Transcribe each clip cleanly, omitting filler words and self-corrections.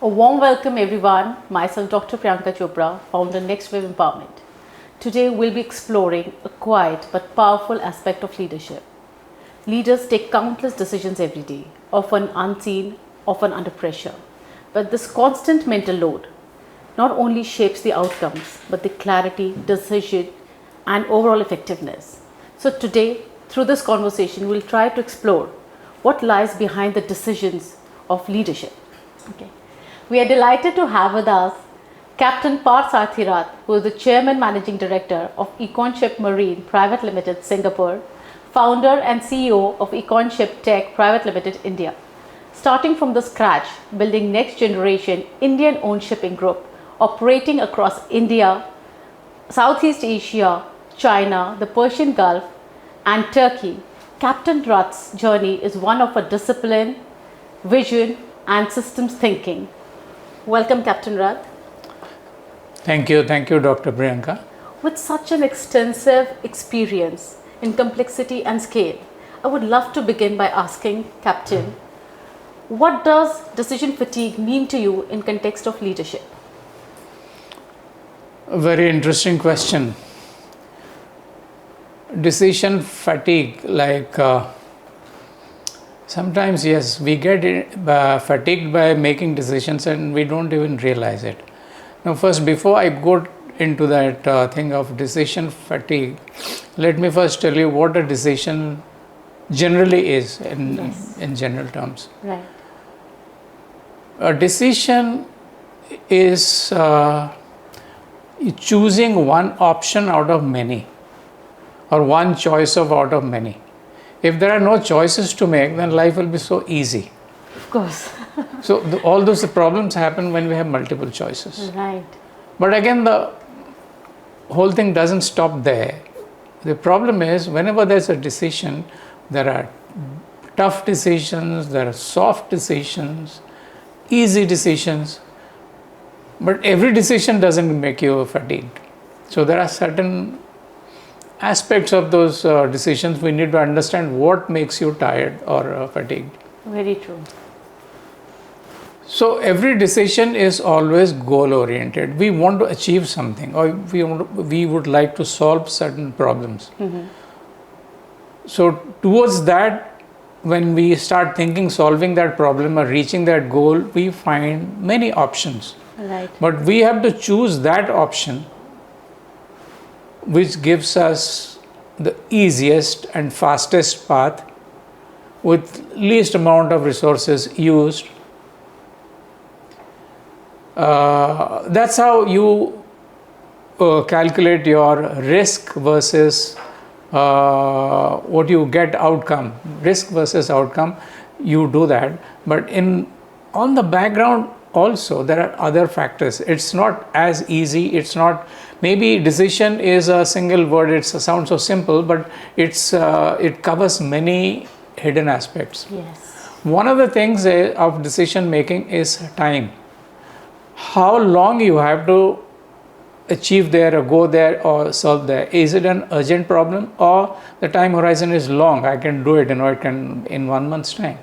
A warm welcome everyone. Myself Dr. Priyanka Chopra, founder Next Wave Empowerment. Today we'll be exploring a quiet but powerful aspect of leadership. Leaders take countless decisions every day, often unseen, often under pressure. But this constant mental load not only shapes the outcomes, but the clarity, decision, and overall effectiveness. So today, through this conversation, we'll try to explore what lies behind the decisions of leadership. Okay. We are delighted to have with us Captain Rath, who is the Chairman Managing Director of Chopra Marine Private Limited, Singapore, founder and CEO of Chopra Tech Private Limited, India. Starting from the scratch, building next generation Indian-owned shipping group, operating across India, Southeast Asia, China, the Persian Gulf, and Turkey, Captain Rath's journey is one of a discipline, vision, and systems thinking. Welcome, Captain Rath. Thank you, Dr. Priyanka. With such an extensive experience in complexity and scale, I would love to begin by asking Captain, what does decision fatigue mean to you in context of leadership? A very interesting question. Decision fatigue, sometimes, yes, we get fatigued by making decisions and we don't even realize it. Now, first, before I go into that thing of decision fatigue, let me first tell you what a decision generally is in general terms. Right. A decision is choosing one option out of many, or one choice out of many. If there are no choices to make, then life will be so easy. Of course. So all those problems happen when we have multiple choices. Right. But again, the whole thing doesn't stop there. The problem is, whenever there's a decision, there are tough decisions, there are soft decisions, easy decisions, but every decision doesn't make you fatigued. So there are certain aspects of those decisions we need to understand what makes you tired or fatigued. Very true. So every decision is always goal oriented. We want to achieve something, or we would like to solve certain problems. Mm-hmm. So towards that, when we start thinking solving that problem or reaching that goal, we find many options. Right. But we have to choose that option which gives us the easiest and fastest path with least amount of resources used. That's how you calculate your risk versus what you get outcome. Risk versus outcome, you do that. But on the background also, there are other factors. It's not as easy. It's not, maybe decision is a single word. It sounds so simple, but it covers many hidden aspects. Yes. One of the things of decision making is time. How long you have to achieve there or go there or solve there. Is it an urgent problem, or the time horizon is long? I can do it, in 1 month's time.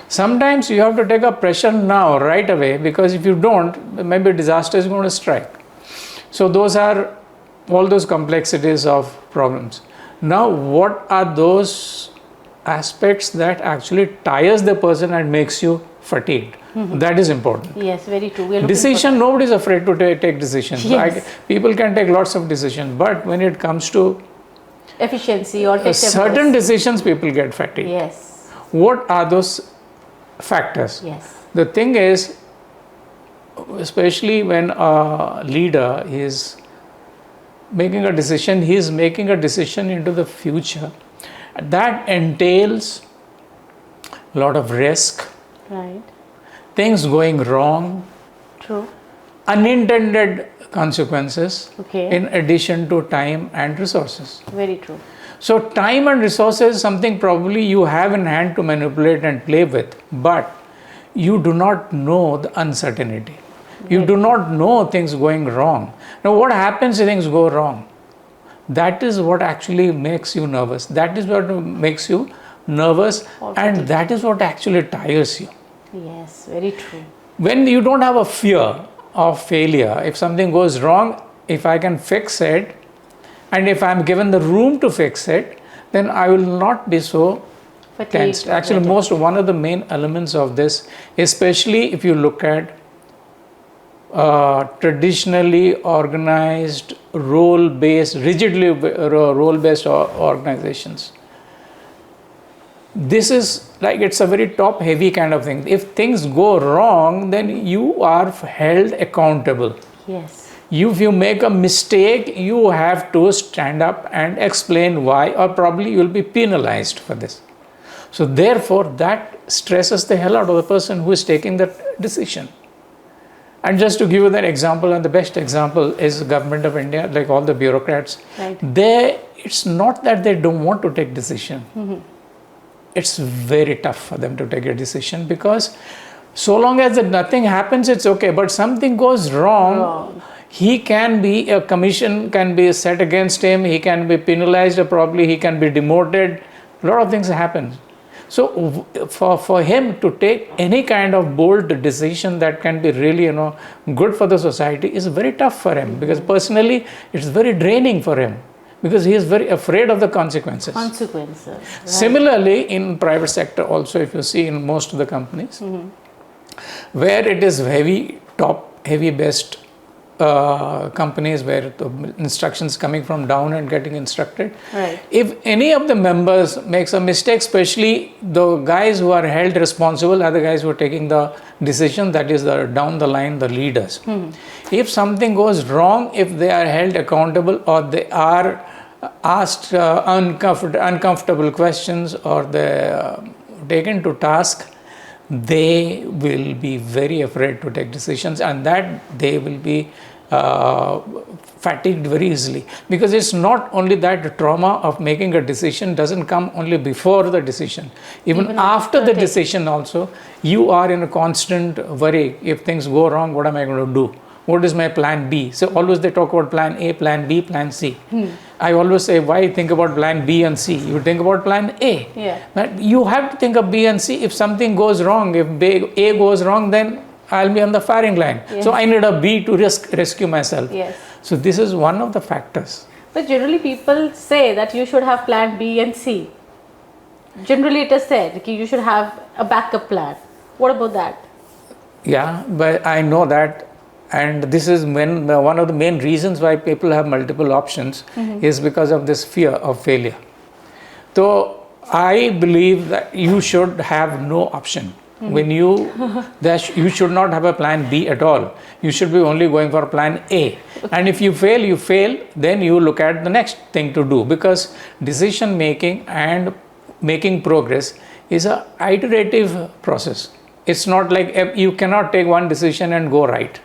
Sometimes you have to take a pressure now, right away, because if you don't, maybe disaster is going to strike. So those are all those complexities of problems. Now, what are those aspects that actually tires the person and makes you fatigued? Mm-hmm. That is important. Yes, very true. Decision, nobody is afraid to take decisions. Yes. People can take lots of decisions, but when it comes to efficiency or certain decisions, people get fatigued. Yes. What are those factors? Yes. The thing is, especially when a leader is making a decision, he is making a decision into the future. That entails a lot of risk. Right. Things going wrong. True. Unintended consequences. Okay. In addition to time and resources. Very true. So time and resources is something probably you have in hand to manipulate and play with, but you do not know the uncertainty. You do not know things going wrong. Now what happens if things go wrong? That is what actually makes you nervous. That is what makes you nervous, and that is what actually tires you. Yes, very true. When you don't have a fear of failure, if something goes wrong, if I can fix it, and if I'm given the room to fix it, then I will not be so tense. Actually, one of the main elements of this, especially if you look at traditionally organized, rigidly role-based organizations. This is like, it's a very top-heavy kind of thing. If things go wrong, then you are held accountable. Yes. If you make a mistake, you have to stand up and explain why, or probably you will be penalized for this. So therefore, that stresses the hell out of the person who is taking that decision. And just to give you that example, and the best example is the government of India, like all the bureaucrats. Right. It's not that they don't want to take decision. Mm-hmm. It's very tough for them to take a decision, because so long as nothing happens, it's okay. But something goes wrong. He can be, a commission can be set against him, he can be penalized, or probably he can be demoted. A lot of things happen. So for him to take any kind of bold decision that can be really, good for the society is very tough for him, because personally it's very draining for him, because he is very afraid of the consequences. Right. Similarly, in private sector also, if you see in most of the companies, mm-hmm. where it is heavy based companies, where the instructions coming from down and getting instructed. Right. If any of the members makes a mistake, especially the guys who are held responsible are the guys who are taking the decision, that is down the line, the leaders. If something goes wrong, if they are held accountable, or they are asked uncomfortable questions, or they are taken to task, they will be very afraid to take decisions, and that they will be fatigued very easily. Because it's not only that the trauma of making a decision doesn't come only before the decision. Even after the decision also, you are in a constant worry. If things go wrong, what am I going to do? What is my plan B? So always they talk about plan A, plan B, plan C. I always say, why think about plan B and C? You think about plan A. Yeah. But you have to think of B and C. If something goes wrong, if A goes wrong, then I'll be on the firing line. Yes. So I need a B to rescue myself. Yes. So this is one of the factors. But generally people say that you should have plan B and C. Generally it is said that you should have a backup plan. What about that? Yeah, but I know that. And this is when one of the main reasons why people have multiple options is because of this fear of failure. So I believe that you should have no option. When you should not have a plan B at all. You should be only going for plan A. And if you fail, then you look at the next thing to do, because decision making and making progress is an iterative process. It's not like you cannot take one decision and go right.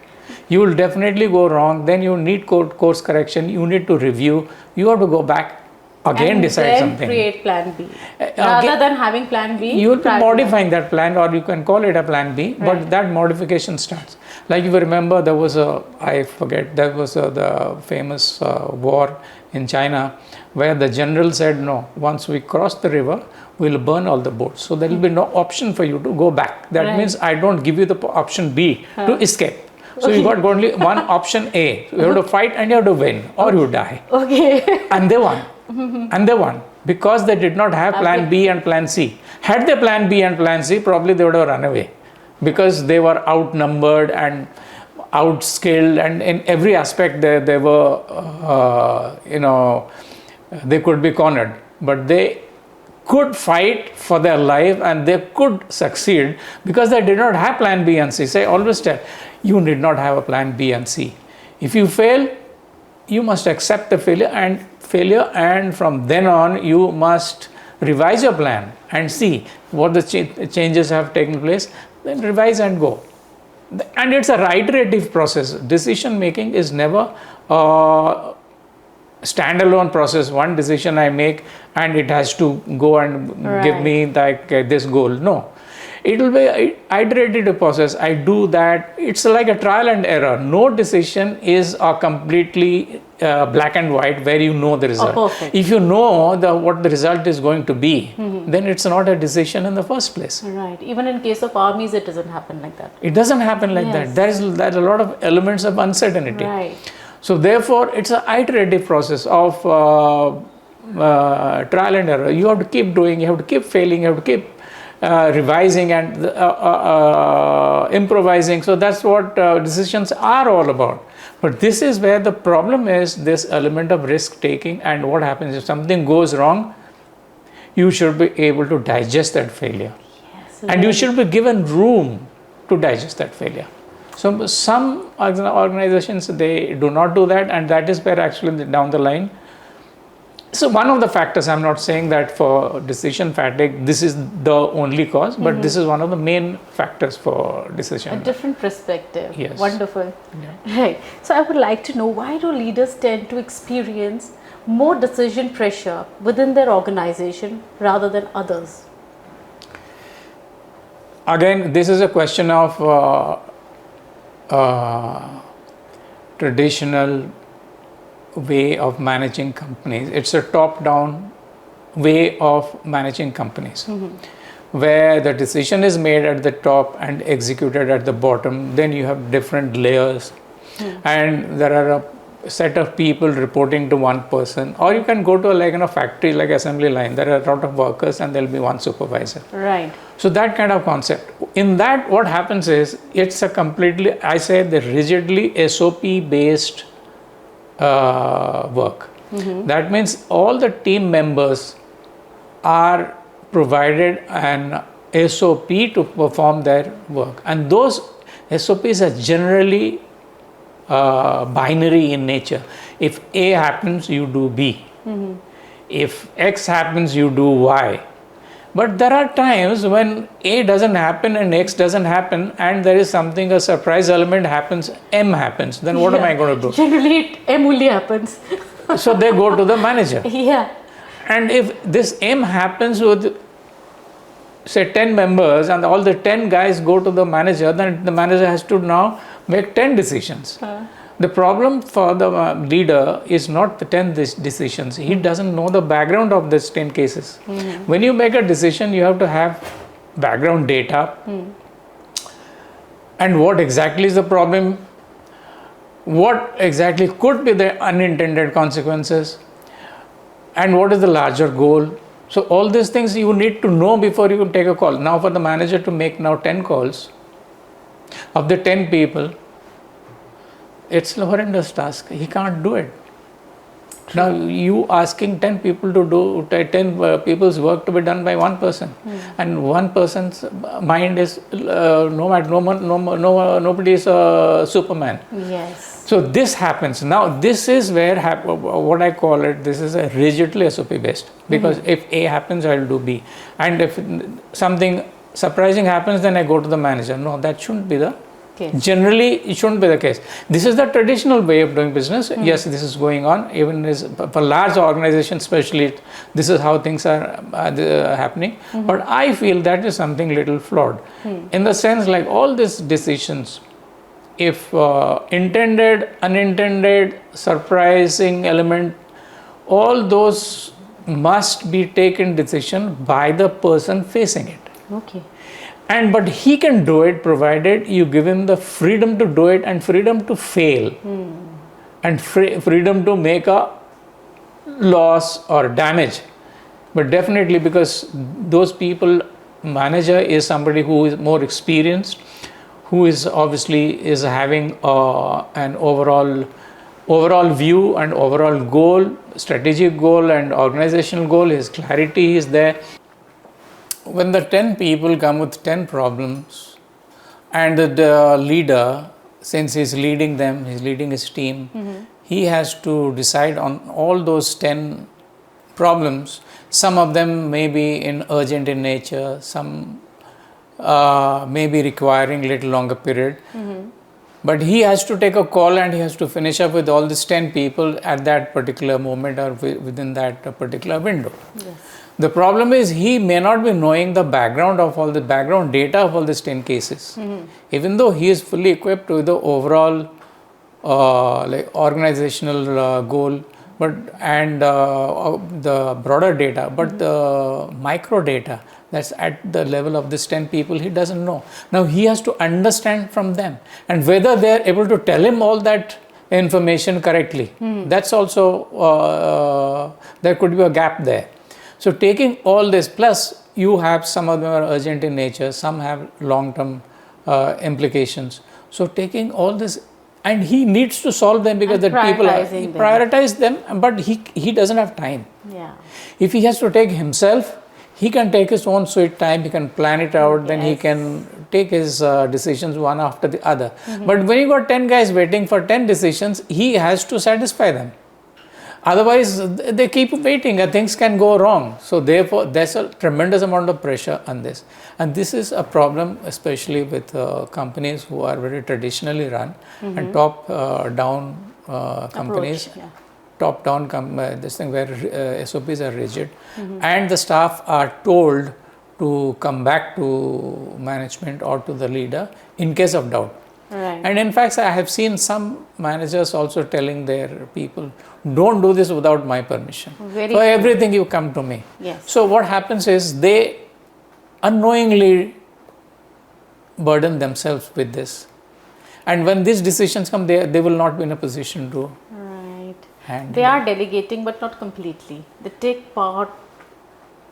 You will definitely go wrong. Then you need course correction. You need to review. You have to go back again, and decide then something. Create plan B. Rather than having plan B, you will be modifying that plan, or you can call it a plan B. Right. But that modification starts. Like if you remember, there was the famous war in China, where the general said, no, once we cross the river, we'll burn all the boats. So there will be no option for you to go back. That means I don't give you the option B to escape. So you got only one option A. You have to fight and you have to win, or you die. Okay. And they won. And they won. Because they did not have plan B and plan C. Had they plan B and plan C, probably they would have run away. Because they were outnumbered and outskilled, and in every aspect they were, they could be cornered. But they could fight for their life, and they could succeed because they did not have plan B and C. So I always tell, you need not have a plan B and C. If you fail, you must accept the failure, and from then on you must revise your plan and see what the changes have taken place, then revise and go. And it's a iterative process. Decision making is never a standalone process. One decision I make and it has to go and give me like this goal. No. It will be an iterative process. I do that. It's like a trial and error. No decision is a completely black and white where you know the result. perfect. If you know what the result is going to be, then it's not a decision in the first place. Right. Even in case of armies, it doesn't happen like that. It doesn't happen like Yes. that. There are a lot of elements of uncertainty. Right. So therefore, it's an iterative process of trial and error. You have to keep doing, you have to keep failing, you have to keep revising and improvising. So that's what decisions are all about. But this is where the problem is, this element of risk taking. And what happens if something goes wrong, you should be able to digest that failure. Yes. And you should be given room to digest that failure. So some organizations, they do not do that, and that is where actually down the line. So one of the factors, I'm not saying that for decision fatigue, this is the only cause, but this is one of the main factors for decision. A different perspective. Yes. Wonderful. Right. So I would like to know, why do leaders tend to experience more decision pressure within their organization rather than others? Again, this is a question of traditional way of managing companies. It's a top-down way of managing companies, where the decision is made at the top and executed at the bottom. Then you have different layers, and there are a set of people reporting to one person. Or you can go to a factory like assembly line. There are a lot of workers, and there will be one supervisor. Right. So that kind of concept. In that, what happens is, it's a completely, I say, the rigidly SOP based work. That means all the team members are provided an SOP to perform their work, and those SOPs are generally binary in nature. If A happens, you do B. If X happens, you do Y. But there are times when A doesn't happen and X doesn't happen, and there is something, a surprise element happens, M happens. Then what am I going to do? Generally, M only happens. So they go to the manager. Yeah. And if this M happens with, say, 10 members, and all the 10 guys go to the manager, then the manager has to now make 10 decisions. The problem for the leader is not the 10 decisions. He doesn't know the background of these 10 cases. When you make a decision, you have to have background data. And what exactly is the problem? What exactly could be the unintended consequences? And what is the larger goal? So all these things you need to know before you can take a call. Now for the manager to make now 10 calls, of the 10 people, it's a horrendous task. He can't do it. Now you asking 10 people to do 10 people's work to be done by one person, and one person's mind is nobody is a Superman. Yes. So this happens. Now this is where what I call it. This is a rigidly SOP based, because if A happens, I will do B, and if something surprising happens, then I go to the manager. No, that shouldn't be the case. Generally, it shouldn't be the case. This is the traditional way of doing business. Yes, this is going on. Even for large organizations, especially, this is how things are happening. But I feel that is something little flawed, in the sense like all these decisions, if intended, unintended, surprising element, all those must be taken decision by the person facing it. Okay. But he can do it provided you give him the freedom to do it, and freedom to fail, and freedom to make a loss or damage. But definitely, because those people, manager is somebody who is more experienced, who is obviously is having an overall view and overall goal, strategic goal and organizational goal. His clarity is there. When the 10 people come with 10 problems, and the leader, since he's leading them, he's leading his team, he has to decide on all those 10 problems. Some of them may be urgent in nature, some may be requiring a little longer period. But he has to take a call, and he has to finish up with all these 10 people at that particular moment or within that particular window. Yes. The problem is, he may not be knowing the background of all the background data of all these 10 cases. Even though he is fully equipped with the overall like organizational goal, but and the broader data, but the micro data that's at the level of this 10 people, he doesn't know. Now he has to understand from them, and whether they're able to tell him all that information correctly, that's also there could be a gap there. So taking all this, plus you have some of them are urgent in nature, some have long-term implications. So taking all this, and he needs to solve them because the people are, he prioritize them, but he doesn't have time. Yeah. If he has to take himself, he can take his own sweet time, he can plan it out, then he can take his decisions one after the other. But when you got 10 guys waiting for 10 decisions, he has to satisfy them. Otherwise, they keep waiting and things can go wrong. So therefore, there's a tremendous amount of pressure on this. And this is a problem, especially with companies who are very traditionally run and top-down companies. Approach, yeah. Top-down, this thing where SOPs are rigid, and the staff are told to come back to management or to the leader in case of doubt. Right. And in fact, I have seen some managers also telling their people, don't do this without my permission. Very For true. everything you come to me. Yes. So what happens is they unknowingly burden themselves with this. And when these decisions come, they will not be in a position to handle. They are delegating, but not completely. They take part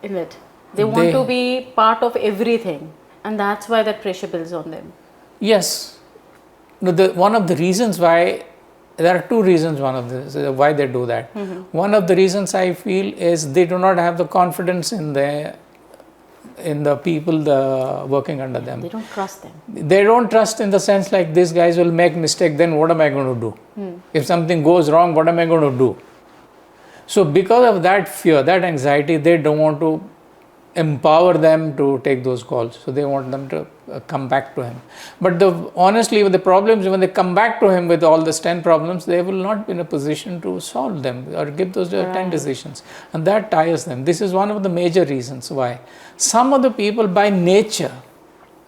in it. They want to be part of everything, and that's why that pressure builds on them. Yes. No, one of the reasons why, there are two reasons why they do that. One of the reasons I feel is they do not have the confidence in the people working under them. They don't trust them. They don't trust in the sense like these guys will make mistake, then what am I going to do? If something goes wrong, what am I going to do? So because of that fear, that anxiety, they don't want to empower them to take those calls. So they want them to come back to him. But honestly, with the problems, when they come back to him with all these 10 problems, they will not be in a position to solve them or give those 10 decisions. And that tires them. This is one of the major reasons why. Some of the people by nature,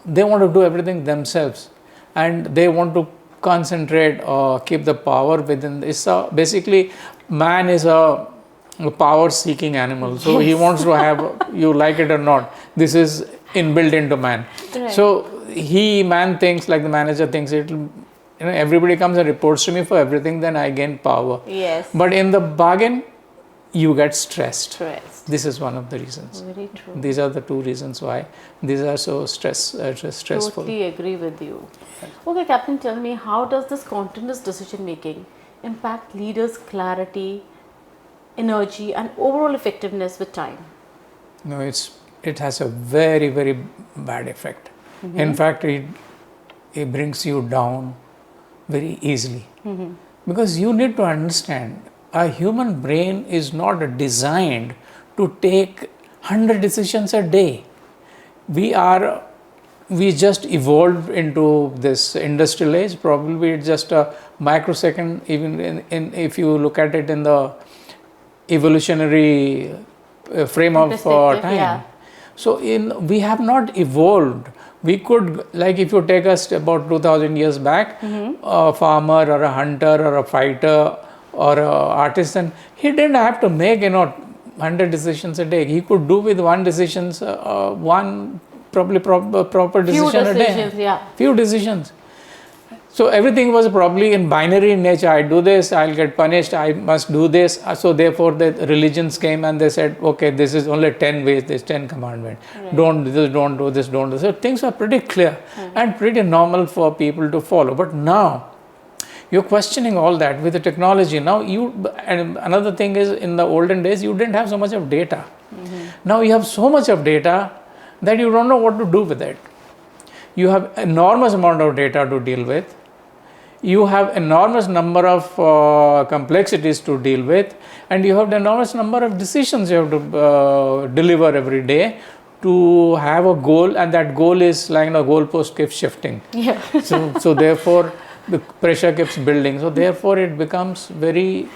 they want to do everything themselves. And they want to concentrate or keep the power within. Basically, man is a power-seeking animal. So he wants to have, you like it or not, this is inbuilt into man. Right. So man thinks, like the manager thinks, everybody comes and reports to me for everything, then I gain power. Yes. But in the bargain, you get stressed. This is one of the reasons. Very true. These are the two reasons why these are so stressful. Totally agree with you. Okay, Captain, tell me, how does this continuous decision making impact leaders' clarity, energy, and overall effectiveness with time? No, it has a very, very bad effect. In fact, it brings you down very easily. Because you need to understand, a human brain is not designed to take 100 decisions a day. We just evolved into this industrial age. Probably it's just a microsecond, even if you look at it in the evolutionary frame of time. Yeah. So we have not evolved. We could, like if you take us about 2000 years back, a farmer or a hunter or a fighter or an artisan, he didn't have to make 100 decisions a day. He could do with one probably proper decision a day. Few decisions. So everything was probably in binary in nature. I do this, I'll get punished, I must do this. So therefore the religions came and they said, okay, this is only 10 ways, there's 10 commandments. Right. Don't do this, don't do this, don't do this. So things are pretty clear and pretty normal for people to follow. But now, you're questioning all that with the technology. Now and another thing is, in the olden days, you didn't have so much of data. Now you have so much of data that you don't know what to do with it. You have enormous amount of data to deal with. You have enormous number of complexities to deal with, and you have the enormous number of decisions you have to deliver every day to have a goal, and that goal is like a goalpost keeps shifting. Yeah. So therefore the pressure keeps building. So therefore it becomes very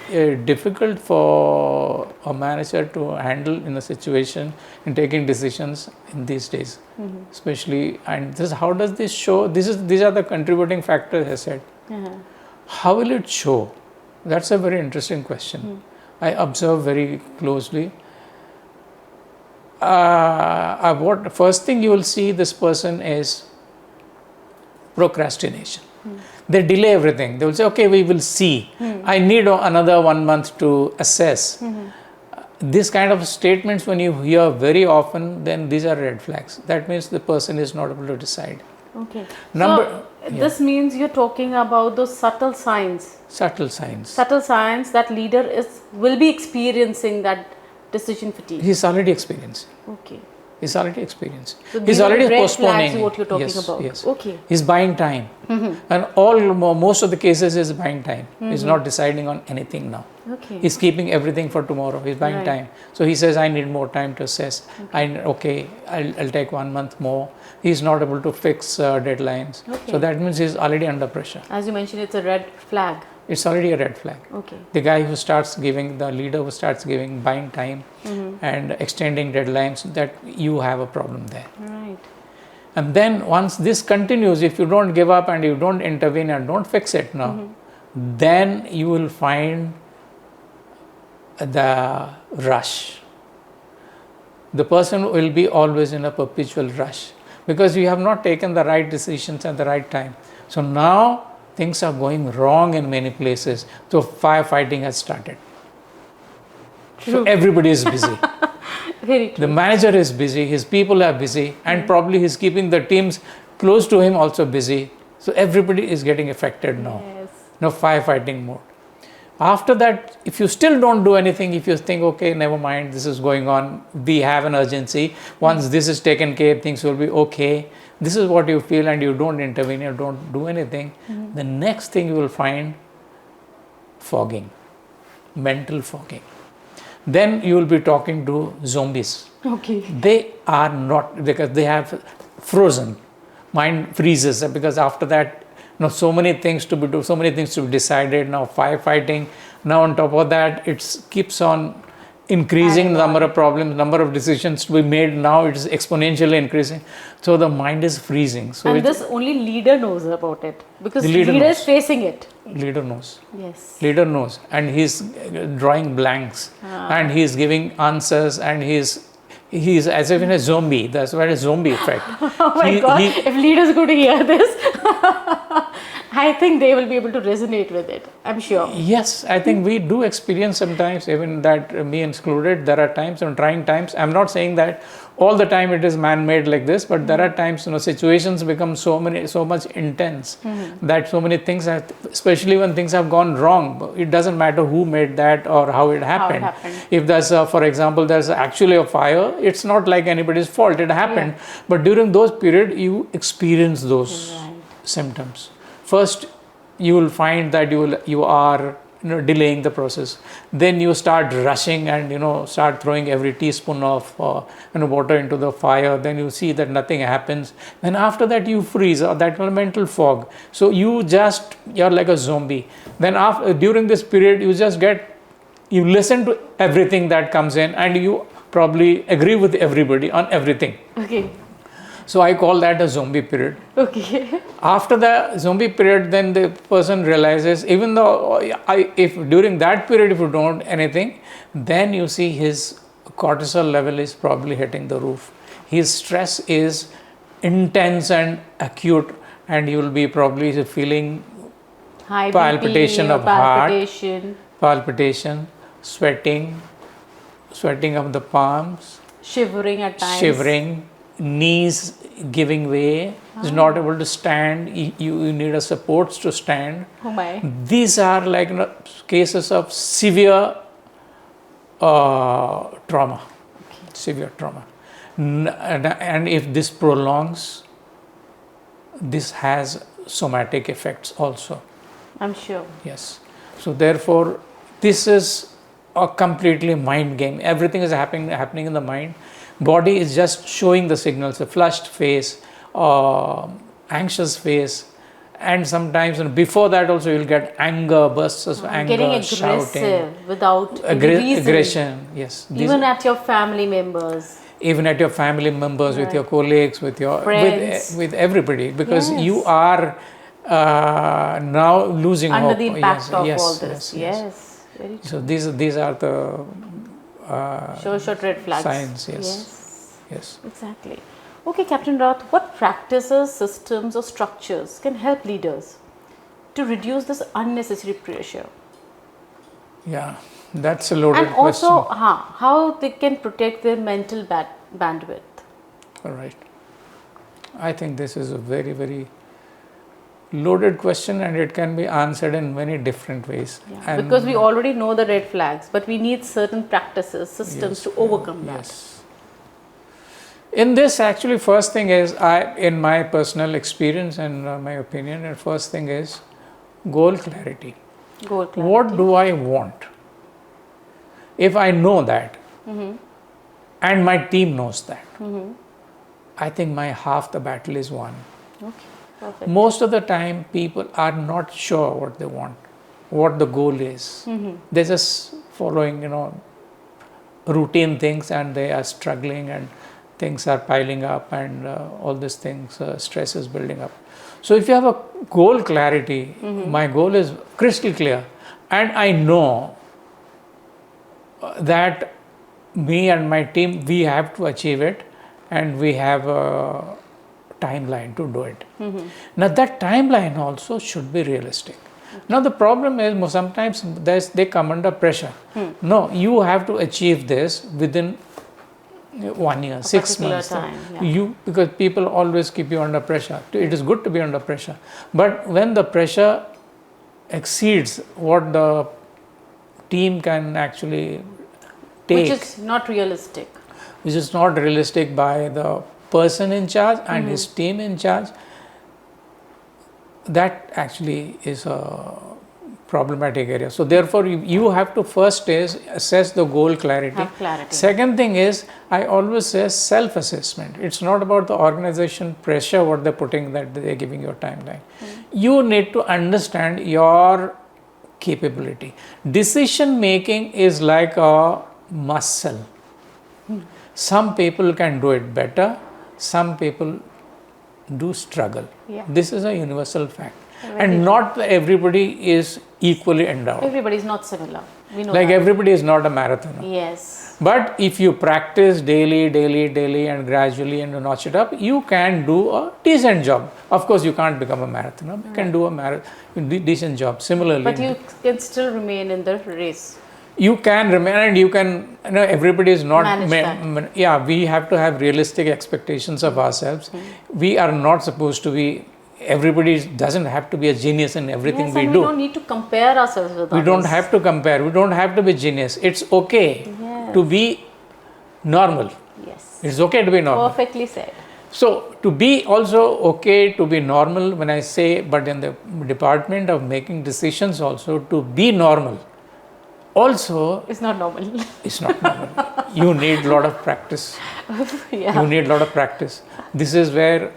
difficult for a manager to handle in a situation in taking decisions in these days, especially. And how does this show? These are the contributing factors, I said. How will it show? That's a very interesting question. I observe very closely. What first thing you will see this person is procrastination. They delay everything. They will say, okay, we will see. I need another 1 month to assess. This kind of statements, when you hear very often, then these are red flags. That means the person is not able to decide. Okay. This means you're talking about those subtle signs. Subtle signs. Subtle signs that leader will be experiencing that decision fatigue. He's already experiencing. Okay. He's already experiencing. So He's already postponing. Flags, what you're talking yes, about. Yes. Okay. He's buying time. And most of the cases is buying time. He's not deciding on anything now. Okay. He's keeping everything for tomorrow. He's buying time. So he says, I need more time to assess. I'll take 1 month more. He's not able to fix deadlines. Okay. So that means he's already under pressure. As you mentioned, it's a red flag. It's already a red flag. Okay. The leader who starts giving, buying time and extending deadlines, that you have a problem there. Right. And then once this continues, if you don't give up and you don't intervene and don't fix it now, then you will find the rush. The person will be always in a perpetual rush because you have not taken the right decisions at the right time. So now things are going wrong in many places. So firefighting has started. True. So everybody is busy. Very true. The manager is busy, his people are busy, and probably he's keeping the teams close to him also busy. So everybody is getting affected now. Yes. Now firefighting mode. After that, if you still don't do anything, if you think, okay, never mind, this is going on, we have an urgency. Once this is taken care, things will be okay. This is what you feel and you don't intervene, you don't do anything. The next thing you will find, fogging, mental fogging. Then you will be talking to zombies. Okay. They are not, because they have frozen. Mind freezes because after that, so many things to be do, so many things to be decided. Now firefighting. Now on top of that, it keeps on increasing the number of problems, number of decisions to be made. Now it is exponentially increasing. So the mind is freezing. So and this only leader knows about it because the leader is facing it. Leader knows. Yes. Leader knows, and he's drawing blanks, and he's giving answers, and he's as if in a zombie. That's why a zombie effect. Oh my God! If leaders go to hear this, I think they will be able to resonate with it. I'm sure. Yes, I think we do experience sometimes, even that me included. There are times and trying times. I'm not saying that all the time it is man-made like this, but there are times situations become so much intense that so many things have, especially when things have gone wrong. It doesn't matter who made that or how it happened. If there's for example, there's actually a fire, it's not like anybody's fault. It happened, but during those period, you experience those symptoms. First, you will find that you are delaying the process. Then you start rushing and start throwing every teaspoon of water into the fire. Then you see that nothing happens. Then after that you freeze, or that mental fog. So you're like a zombie. Then during this period you listen to everything that comes in, and you probably agree with everybody on everything. Okay. So I call that a zombie period. Okay. After the zombie period, then the person realizes, even though if during that period if you don't anything, then you see his cortisol level is probably hitting the roof. His stress is intense and acute, and you will be probably feeling high palpitation BP, of palpitation. heart, palpitation, sweating of the palms, shivering at times. Knees giving way, is not able to stand, you need a supports to stand. Oh my. These are like cases of severe trauma. Severe trauma. And if this prolongs, this has somatic effects also. I'm sure. Yes. So therefore, this is a completely mind game. Everything is happening in the mind. Body is just showing the signals, a flushed face, anxious face, and sometimes before that also you'll get anger, bursts of anger, getting aggressive shouting, without reason. aggression. Yes, even at your family members. Even at your family members, with your colleagues, with your friends, with everybody, because you are now losing Under hope. the impact of yes, all this. yes. Yes, very true. So these are the Short red flags. signs. Yes. Yes, Yes. exactly. Okay, Captain Rath, what practices, systems, or structures can help leaders to reduce this unnecessary pressure? Yeah, that's a loaded And also, question. how they can protect their mental bandwidth? All right. I think this is a very, very loaded question, and it can be answered in many different ways. Yeah, And because we already know the red flags, but we need certain practices, systems yes, to overcome that. yes. In this, actually, first thing is, in my personal experience and my opinion, and first thing is goal clarity. Goal clarity. What do I want? If I know that, and my team knows that, I think my half the battle is won. Okay, perfect. Most of the time, people are not sure what they want, what the goal is. They're just following, routine things, and they are struggling, and things are piling up, and all these things, stress is building up. So if you have a goal clarity, my goal is crystal clear, and I know that me and my team, we have to achieve it, and we have a timeline to do it. Now that timeline also should be realistic. Now the problem is, sometimes they come under pressure. No, you have to achieve this within 1 year, 6 months. Time, yeah. Because people always keep you under pressure. It is good to be under pressure, but when the pressure exceeds what the team can actually take, which is not realistic. Which is not realistic by the person in charge and his team in charge, that actually is a problematic area. So therefore, you have to first assess the goal clarity. Have clarity. Second thing is, I always say self-assessment. It's not about the organization pressure, what they're putting, that they're giving you a timeline. You need to understand your capability. Decision making is like a muscle. Some people can do it better, some people do struggle. Yeah. This is a universal fact. And not everybody is equally endowed. Everybody is not similar. We know Like that. everybody is not a marathoner. Yes. But if you practice daily and gradually and notch it up, you can do a decent job. Of course, you can't become a marathoner. You can do a decent job. Similarly, But you can still remain in the race. you can remain, and you can, everybody is not, we have to have realistic expectations of ourselves. We are not supposed to be, everybody doesn't have to be a genius in everything Yes, we and do. we don't need to compare ourselves with We others. don't have to compare, we don't have to be genius. It's okay to be normal. Yes. It's okay to be normal. Perfectly said. So to be also okay to be normal, when I say, but in the department of making decisions also, to be normal also, It's not normal. it's not normal. You need a lot of practice. Yeah. You need a lot of practice. This is where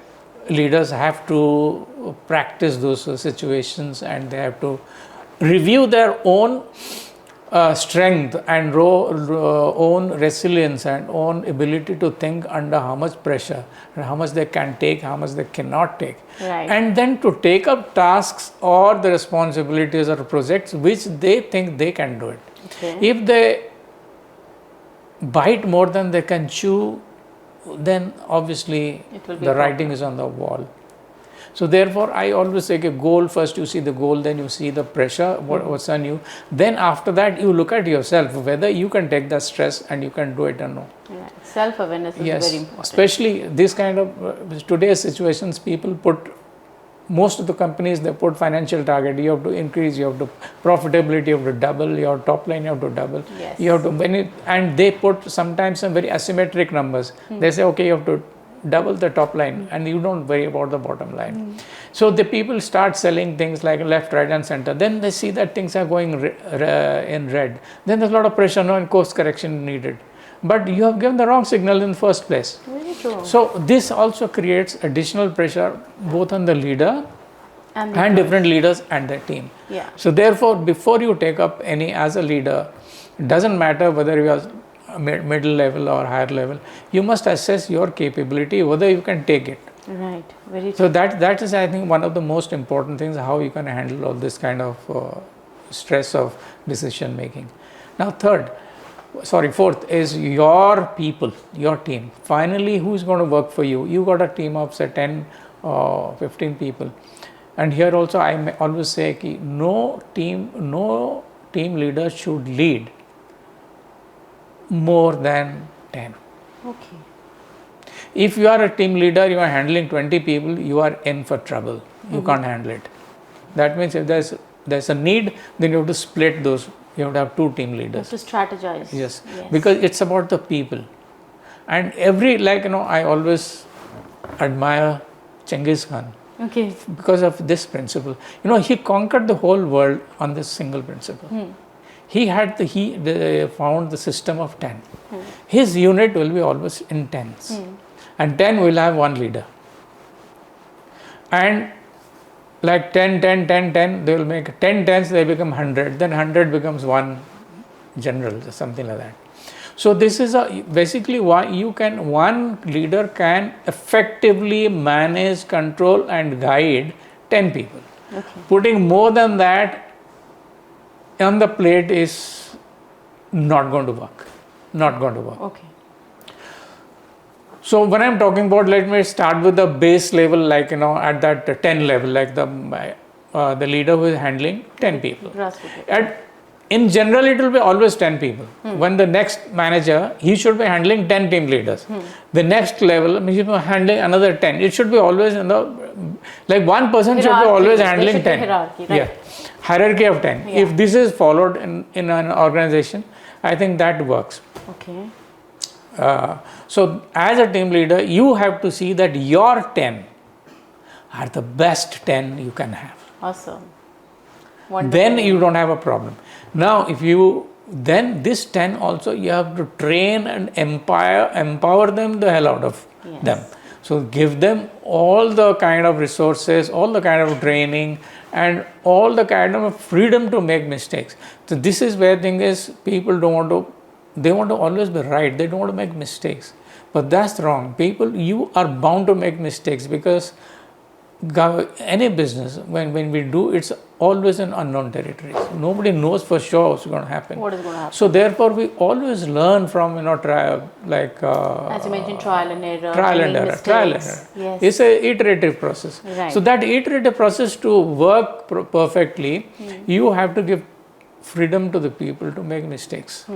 leaders have to practice those situations, and they have to review their own strength and own resilience and own ability to think under how much pressure, and how much they can take, how much they cannot take. Right. And then to take up tasks or the responsibilities or projects which they think they can do it. Okay. If they bite more than they can chew, then obviously It will be the a writing is on the wall. So therefore, I always say, goal first, you see the goal, then you see the pressure, what's on you. Then after that, you look at yourself, whether you can take the stress and you can do it or no. Yeah. Self-awareness is very important. Especially this kind of today's situations, people put, most of the companies, they put financial target. You have to increase, you have to profitability, you have to double, your top line, you have to double. Yes. You have to, and they put sometimes some very asymmetric numbers. They say, okay, you have to double the top line, and you don't worry about the bottom line. So the people start selling things like left, right and center. Then they see that things are going in red. Then there's a lot of pressure, and course correction needed. But you have given the wrong signal in the first place. Very true. So this also creates additional pressure both on the leader and different leaders and their team. Yeah. So therefore, before you take up any as a leader, it doesn't matter whether you are middle level or higher level, you must assess your capability, whether you can take it. Right. Very So true. that is, I think, one of the most important things, how you can handle all this kind of stress of decision making. Now fourth is your people, your team. Finally, who's going to work for you? You got a team of say 10 or 15 people. And here also I may always say ki no team leader should lead more than 10. Okay. If you are a team leader, you are handling 20 people, you are in for trouble. You can't handle it. That means if there's a need, then you have to split those. You have to have 2 team leaders. To strategize. Yes, because it's about the people. And I always admire Genghis Khan. Okay. Because of this principle. He conquered the whole world on this single principle. He found the system of 10. His unit will be always in tens. And 10 will have one leader. And like 10, they will make 10 tens, they become 100. Then 100 becomes one general, something like that. So this is basically why one leader can effectively manage, control and guide 10 people. Okay. Putting more than that on the plate is not going to work. Okay. So when I'm talking about, let me start with the base level, at that 10 level, like the leader who is handling 10 people. In general, it will be always 10 people. When the next manager, he should be handling 10 team leaders. The next level, he should be handling another 10. It should be always one person should be always handling 10. Hierarchy, right? Yeah, hierarchy of 10. Yeah. If this is followed in an organization, I think that works. Okay. So as a team leader, you have to see that your 10 are the best 10 you can have. Awesome. Wonderful. Then you don't have a problem. Now, then this 10 also you have to train and empower them the hell out of them. So give them all the kind of resources, all the kind of training and all the kind of freedom to make mistakes. So this is where thing is, people they want to always be right. They don't want to make mistakes. But that's wrong. You are bound to make mistakes because any business, when we do, it's always in unknown territories. Nobody knows for sure what's going to happen. What is going to happen? So therefore, we always learn from, as you mentioned, trial and error. Yes. It's an iterative process. Right. So that iterative process to work perfectly, you have to give freedom to the people to make mistakes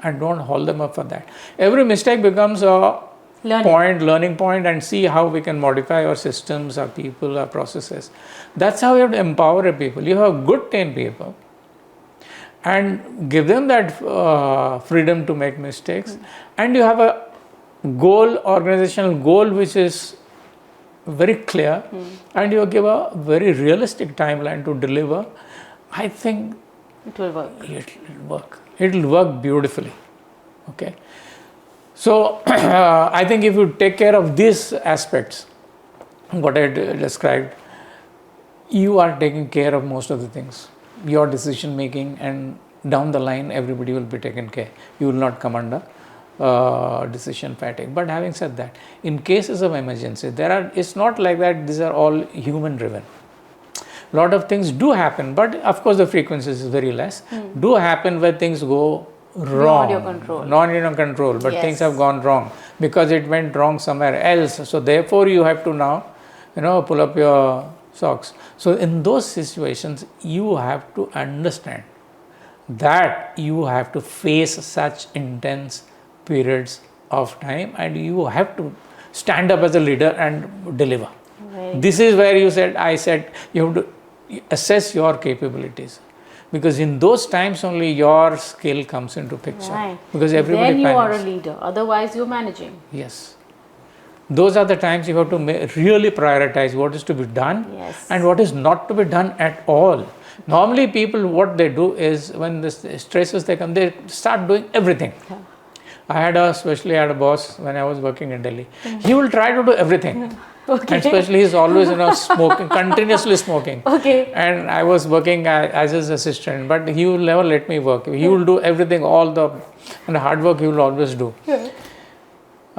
and don't hold them up for that. Every mistake becomes a learning point and see how we can modify our systems, our people, our processes. That's how you have to empower people. You have good 10 people and give them that freedom to make mistakes, and you have a organizational goal which is very clear, and you give a very realistic timeline to deliver. I think it will work. It will work beautifully. Okay. So, I think if you take care of these aspects, what I described, you are taking care of most of the things. Your decision making, and down the line, everybody will be taken care. You will not come under decision fatigue. But having said that, in cases of emergency, it's not like that these are all human driven. A lot of things do happen, but of course the frequency is very less. Do happen where things go wrong, not in your control, but things have gone wrong because it went wrong somewhere else. So therefore you have to now pull up your socks. So in those situations you have to understand that you have to face such intense periods of time, and you have to stand up as a leader and deliver. This is where I said you have to assess your capabilities. Because in those times only your skill comes into picture. Right. Because everybody then you panics. are a leader. Otherwise, you're managing. Yes. Those are the times you have to really prioritize what is to be done and what is not to be done at all. Normally, people, what they do is when the stresses they come, they start doing everything. I had a boss when I was working in Delhi. He will try to do everything. And especially he's always smoking, continuously smoking. And I was working as his assistant, but he will never let me work. He will do everything, and the hard work he will always do.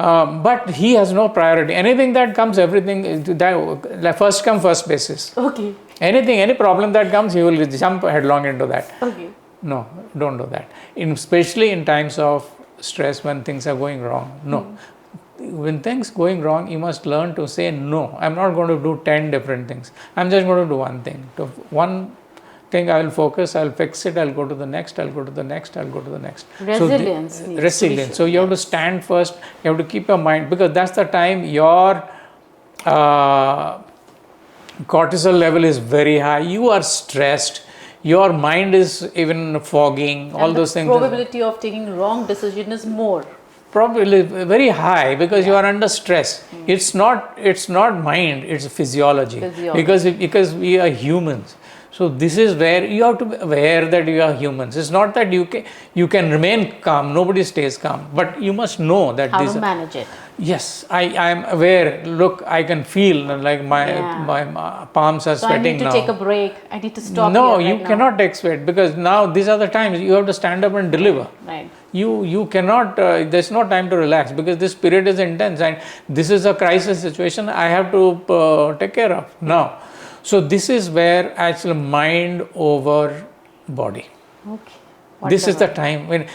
But he has no priority. Anything that comes, everything that first come first basis. Okay. Any problem that comes, he will jump headlong into that. Okay. No, don't do that. Especially in times of stress when things are going wrong. No. When things going wrong, you must learn to say no. I'm not going to do 10 different things. I'm just going to do one thing. One thing I will focus, I'll fix it, I'll go to the next, I'll go to the next, I'll go to the next. Resilience. Resilience. So you have to stand first, you have to keep your mind, because that's the time your cortisol level is very high, you are stressed, your mind is even fogging, all those things. Probability of taking wrong decision is more. Probably very high, because you are under stress. It's not mind, it's physiology. Because we are humans. So this is where you have to be aware that you are humans. It's not that you can remain calm, nobody stays calm, but you must know that how to manage it. Yes, I am aware. Look, I can feel like my palms are sweating now. I need to take a break. I need to stop. No, you cannot take sweat, because now these are the times you have to stand up and deliver. Right. You cannot. There's no time to relax, because this period is intense and this is a crisis situation I have to take care of now. So this is where actually mind over body. Okay. This is the time when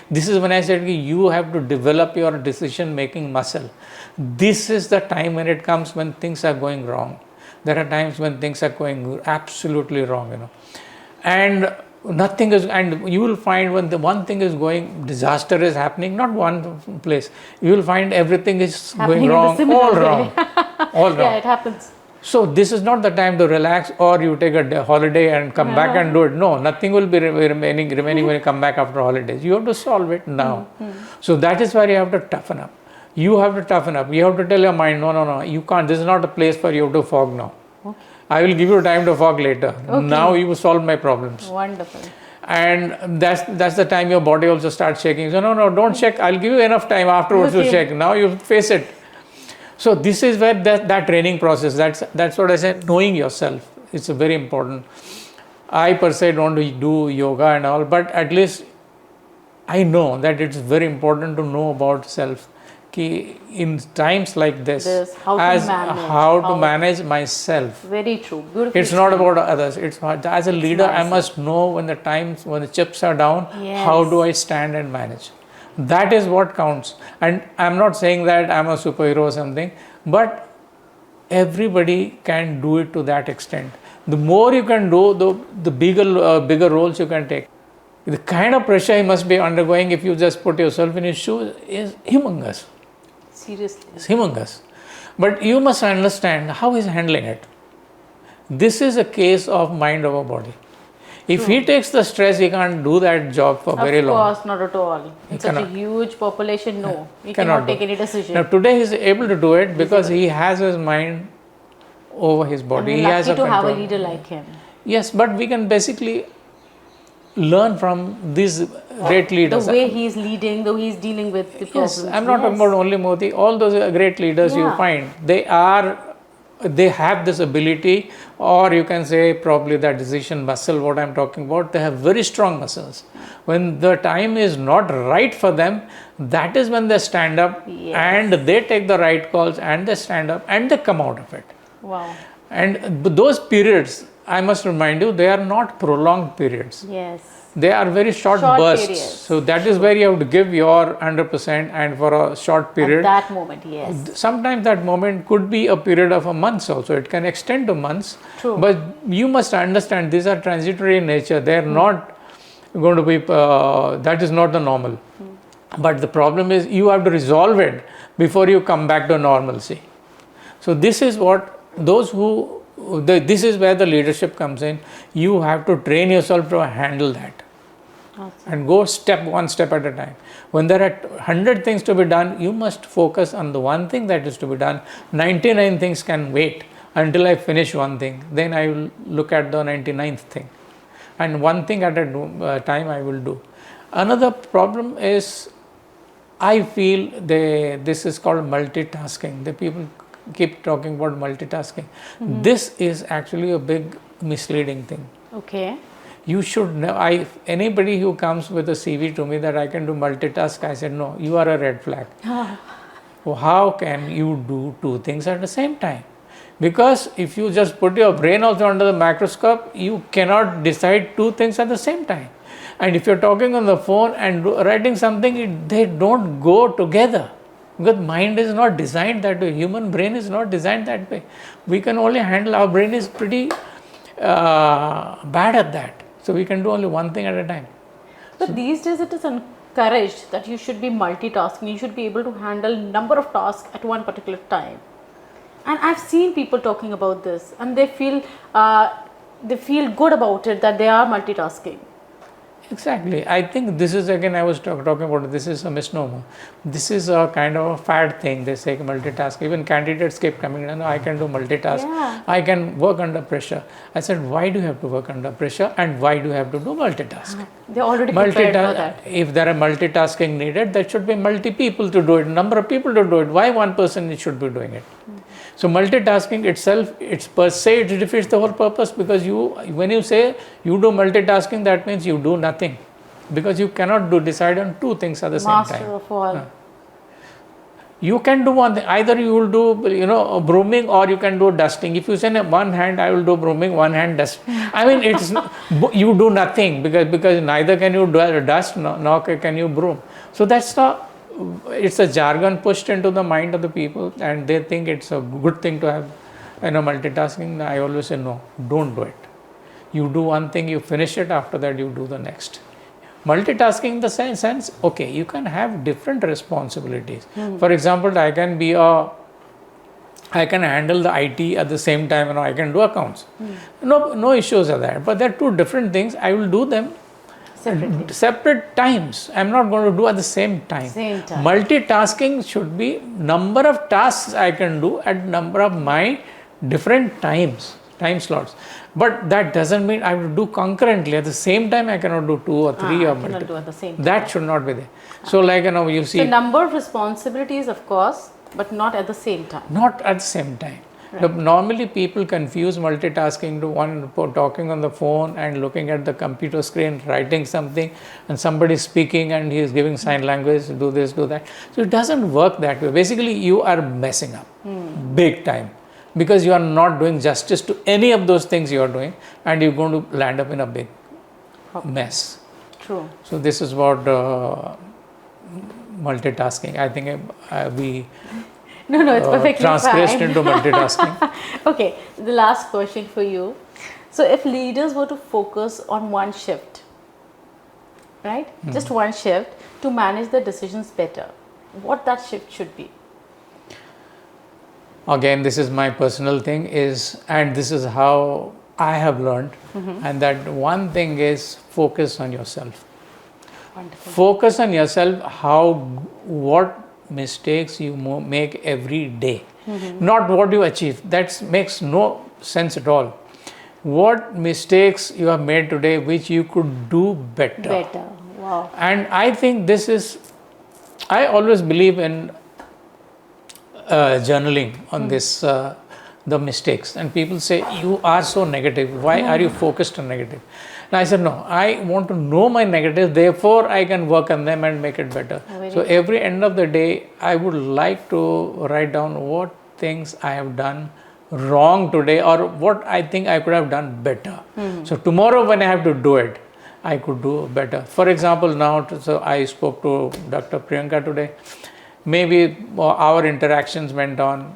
I said you have to develop your decision making muscle. This is the time when it comes when things are going wrong. There are times when things are going absolutely wrong, and nothing is, and you will find when the one thing is going, disaster is happening, not one place, you will find everything is happening going wrong, all wrong. Yeah, it happens. So this is not the time to relax, or you take a holiday and come back and do it. No, nothing will be remaining when you come back after holidays. You have to solve it now. So that is where you have to toughen up. You have to toughen up. You have to tell your mind, no, you can't. This is not a place for you to fog now. Okay. I will give you time to fog later. Okay. Now you solve my problems. Wonderful. And that's the time your body also starts shaking. So no, don't check. I'll give you enough time afterwards to check. Now you face it. So this is where that training process, that's what I said, knowing yourself. It's very important. I per se don't do yoga and all, but at least I know that it's very important to know about self. In times like this, how to manage myself. Very true. Beautiful. It's not about others. It's as a leader, I must know when the chips are down, how do I stand and manage. That is what counts. And I'm not saying that I'm a superhero or something, but everybody can do it to that extent. The more you can do, the bigger roles you can take. The kind of pressure you must be undergoing if you just put yourself in his shoes is humongous. Seriously. It's humongous. But you must understand how he's handling it. This is a case of mind over body. If he takes the stress, he can't do that job for very long. Of course, not at all. In such a huge population, no. He cannot take any decision. Now today he is able to do it because he has his mind over his body. And he has lucky to have a leader like him. Yes, but we can basically learn from these great leaders. The way he is leading, the way he is dealing with the problems. Yes, I'm not talking about only Modi. All those great leaders you find, they have this ability, or you can say probably that decision muscle, what I'm talking about, they have very strong muscles. When the time is not right for them, that is when they stand up and they take the right calls and they stand up and they come out of it. Wow. And those periods, I must remind you, they are not prolonged periods. Yes. They are very short bursts. Periods. So that is where you have to give your 100% and for a short period. At that moment, yes. Sometimes that moment could be a period of a month also. It can extend to months. True. But you must understand these are transitory in nature. They are not going to be, that is not the normal. But the problem is you have to resolve it before you come back to normalcy. So this is what this is where the leadership comes in. You have to train yourself to handle that. Awesome. And go one step at a time. When there are 100 things to be done, you must focus on the one thing that is to be done. 99 things can wait until I finish one thing. Then I will look at the 99th thing. And one thing at a time I will do. Another problem is, I feel this is called multitasking. The people keep talking about multitasking. This is actually a big misleading thing. Okay. You should know, anybody who comes with a CV to me that I can do multitask, I said, no, you are a red flag. how can you do two things at the same time? Because if you just put your brain also under the microscope, you cannot decide two things at the same time. And if you're talking on the phone and writing something, they don't go together. Because mind is not designed that way. Human brain is not designed that way. We can only handle, our brain is pretty bad at that. So we can do only one thing at a time. But these days it is encouraged that you should be multitasking. You should be able to handle number of tasks at one particular time. And I've seen people talking about this, and they feel good about it, that they are multitasking. Exactly. I think this is, again, I was talking about, this is a misnomer. This is a kind of a fad thing. They say multitask. Even candidates keep coming in, I can do multitask. Yeah. I can work under pressure. I said, why do you have to work under pressure, and why do you have to do multitask? They're already prepared for that. If there are multitasking needed, there should be multi people to do it, number of people to do it. Why one person should be doing it? So multitasking itself, it's per se, it defeats the whole purpose, because when you say you do multitasking, that means you do nothing, because you cannot decide on two things at the same time. Master of all. You can do one thing. Either you will do, brooming, or you can do dusting. If you say one hand I will do brooming, one hand dust. I mean, it's you do nothing, because neither can you dust nor can you broom. So that's not. It's a jargon pushed into the mind of the people, and they think it's a good thing to have, multitasking. I always say no, don't do it. You do one thing, you finish it. After that, you do the next. Multitasking in the sense, okay, you can have different responsibilities. For example, I can handle the IT at the same time, and I can do accounts. No issues are there. But there are two different things. I will do them separate times. I'm not going to do at the same time. Multitasking should be number of tasks I can do at number of my different time slots. But that doesn't mean I will do concurrently. At the same time, I cannot do two or three or multiple. Cannot do at the same time. That should not be there. So you see. So number of responsibilities, of course, but not at the same time. Not at the same time. Right. Normally people confuse multitasking to one talking on the phone and looking at the computer screen, writing something, and somebody speaking and he is giving sign language, do this, do that. So it doesn't work that way. Basically, you are messing up big time, because you are not doing justice to any of those things you are doing, and you're going to land up in a big mess. True. So this is what multitasking. I think we it's perfectly transgressed fine. into multitasking. Okay, the last question for you. So if leaders were to focus on one shift, right? Just one shift to manage their decisions better, what that shift should be? Again, this is my personal thing, and this is how I have learned, and that one thing is focus on yourself. Wonderful. Focus on yourself, what mistakes you make every day, not what you achieve. That makes no sense at all. What mistakes you have made today which you could do better. Wow. And I think I always believe in journaling on this, the mistakes, and people say you are so negative, why are you focused on negative? And I said no, I want to know my negatives, therefore I can work on them and make it better. So every end of the day I would like to write down what things I have done wrong today, or what I think I could have done better. So tomorrow when I have to do it, I could do better. For example, so I spoke to Dr.Priyanka today. Maybe our interactions went on,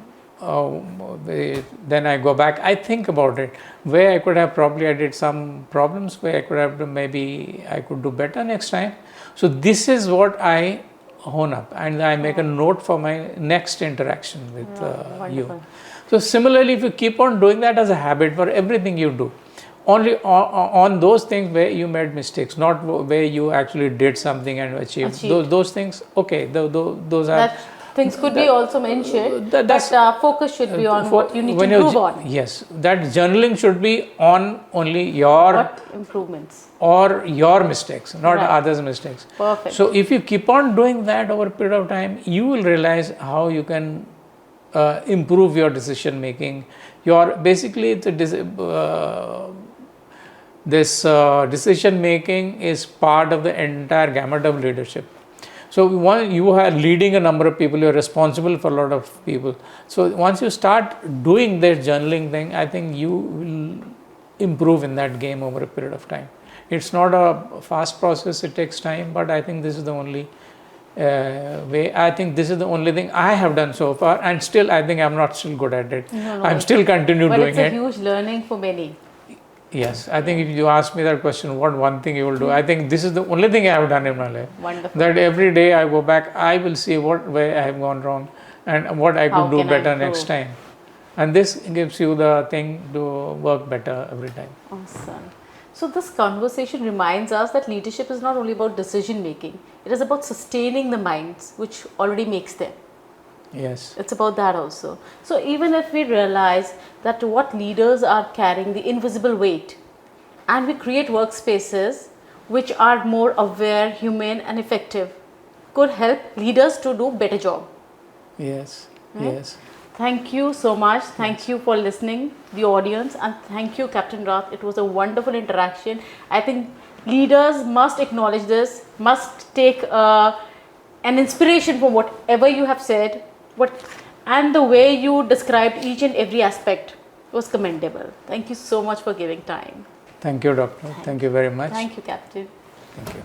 then I go back, I think about it, where I could have I did some problems, where I could have maybe I could do better next time. So this is what I hone up, and I make a note for my next interaction with you. So similarly, if you keep on doing that as a habit for everything you do, only on those things where you made mistakes, not where you actually did something and achieved. Those things, okay, those are... Things could be also mentioned, but focus should be on what you need to improve on. Yes, that journaling should be on only your improvements or your mistakes, not others' mistakes. Perfect. So if you keep on doing that over a period of time, you will realize how you can improve your decision making. Basically, this decision making is part of the entire gamut of leadership. So you are leading a number of people, you are responsible for a lot of people. So once you start doing that journaling thing, I think you will improve in that game over a period of time. It's not a fast process, it takes time, but I think this is the only way. I think this is the only thing I have done so far, and still I think I'm not still good at it. No, I'm still continue but doing it's a it. huge learning for many. Yes, I think if you ask me that question, what one thing you will do, I think this is the only thing I have done in my life. Wonderful. That every day I go back, I will see what way I have gone wrong and what I How could do can I better improve? next time. And this gives you the thing to work better every time. Awesome. So this conversation reminds us that leadership is not only about decision making, it is about sustaining the minds which already makes them. Yes. It's about that also. So even if we realize that what leaders are carrying the invisible weight, and we create workspaces which are more aware, humane and effective, could help leaders to do better job. Yes. Right? Yes. Thank you so much. Thank you for listening, the audience, and thank you, Captain Rath. It was a wonderful interaction. I think leaders must acknowledge this, must take an inspiration from whatever you have said, and the way you described each and every aspect was commendable. Thank you so much for giving time. Thank you, Doctor. Thank you very much. Thank you, Captain. Thank you.